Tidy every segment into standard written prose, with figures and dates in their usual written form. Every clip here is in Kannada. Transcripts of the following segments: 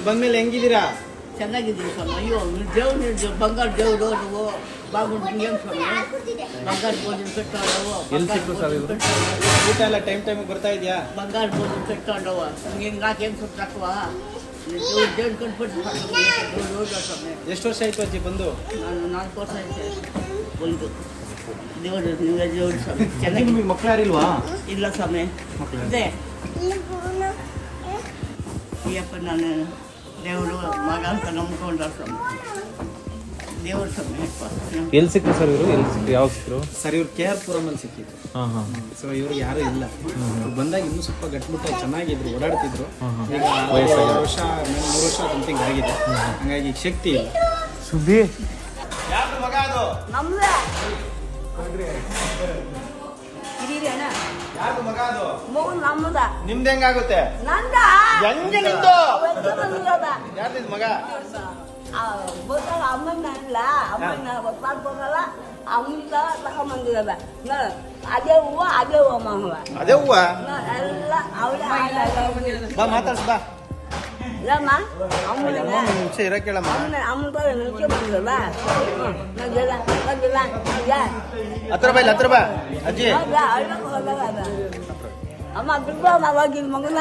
ಬಂದ್ಮೇಲೆ ಹೆಂಗಿದ್ದೀರಾ? ಚೆನ್ನಾಗಿದ್ದೀವಿ ಸ್ವಾಮಿ. ಅಯ್ಯೋ ದೇವ್ರು ಬಂಗಾರ ದೇವ್ರು ನೀವು ಬಾಗುಂಡು ಏನು ಸ್ವಾಮಿ ಬಂಗಾರ ಬೋಧಿನ ಕಟ್ಟಾಡವು ಎಲ್ಲಿ ಸಿಕ್ತು ಸರ್ ಇವರು? ಊಟ ಎಲ್ಲ ಟೈಮಿಗೆ ಬರ್ತಾ ಇದೆಯಾ? ಬಂಗಾರ ಬೋಧಿನ ಕಟ್ಟಾಡವ ಹಿಂಗೆ ನಾಕೇನು ಸುತ್ತಾಕುವ ದೇವ್ರು ಕಟ್ಬಿಟ್ಟು ಸ್ವಾಮಿ. ಎಷ್ಟು ವರ್ಷ ಆಯ್ತು ಅಜ್ಜಿ ಬಂದು? ನಾನು 4 ವರ್ಷ ಆಯ್ತು ಬಂದು. ದೇವರು ನೀವೇ ದೇವ್ರು ಸ್ವಾಮಿ. ಚೆನ್ನಾಗಿ ನಿಮಗೆ ಮಕ್ಕಳು ಯಾರಿಲ್ವಾ? ಇಲ್ಲ ಸ್ವಾಮಿ ಇದೆ ಅಯ್ಯಪ್ಪ. ನಾನು ದೇವರು ಮಗ ಅಂತ ನಂಬ್ಕೊಂಡ ಸ್ವಾಮಿ. ದೇವ್ರ ಸ್ವಾಮಿ ಅಪ್ಪ. ಎಲ್ಲಿ ಸಿಕ್ತು ಸರ್ ಇವರು? ಎಲ್ಲಿ ಸಿಕ್ತು? ಯಾವ ಸಿಕ್ಕರು ಸರ್ ಇವ್ರು KR ಪುರಮಲ್ಲಿ ಸಿಕ್ಕಿತ್ತು. ಹಾಂ ಹಾಂ. ಸೊ ಇವ್ರು ಯಾರು ಇಲ್ಲ. ಇವ್ರು ಬಂದಾಗ ಇನ್ನೂ ಸ್ವಲ್ಪ ಗಟ್ಬಿಟ್ಟಾಗಿ ಚೆನ್ನಾಗಿದ್ರು, ಓಡಾಡ್ತಿದ್ರು. ಈಗ 2 ವರ್ಷ 3 ವರ್ಷ ಸಮಥಿಂಗ್ ಆಗಿದೆ. ಹಂಗಾಗಿ ಈಗ ಶಕ್ತಿ ಇಲ್ಲ. ಸುದ್ದಿ ಯಾರು ಮಗ ಅದು? ನಮ್ದೇ ಯಾರು ಮಗ ಅದು? ಮಗು ನಮ್ಮದ ನಿಮ್ದು ಹೆಂಗಾಗುತ್ತೆ? ನಂದ ಹೆಂಗೆ ನಿಂದು? ಬಂದಿರೋದ ಯಾರ್ದು ಮಗ? ಬೋತಲ್ಲ ಅಮ್ಮನ ಇಲ್ಲ ಅಮ್ಮನ ಗೊತ್ತಾಗ್ಬೋದಲ್ಲ ಅಮ್ಮನ ತಗೊಂಬಂದಿರೋದ. ಅದೇ ಹೂವು ಅದೇ ಹೂವು ಮಗುವ ಅದೇ ಹೂವ? ಎಲ್ಲ ಅವಳೇ ಬಾ ಮಾತಾಡ್ಸ್ ಬಾ. ಇಲ್ಲಮ್ಮ ಅಮ್ಮನ ನಿಮಿಷ ಇರಕ್ಕೇಳಮ್ಮ. ಅಮ್ಮನ ನಿಲ್ಕೆ ಬಂದಿರಲ್ಲ ನಂಗೆಲ್ಲ ಬಂದಿಲ್ಲ ಹತ್ರ ಬಾ, ಇಲ್ಲಿ ಹತ್ರ ಬಾ ಅಜ್ಜಿ. ಅಮ್ಮ ಬಿಡ್ಬ ಹೋಗಿದ್ ಮಗನ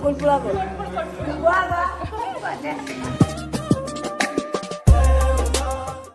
ಕುಟ್ಬಿಡೋದು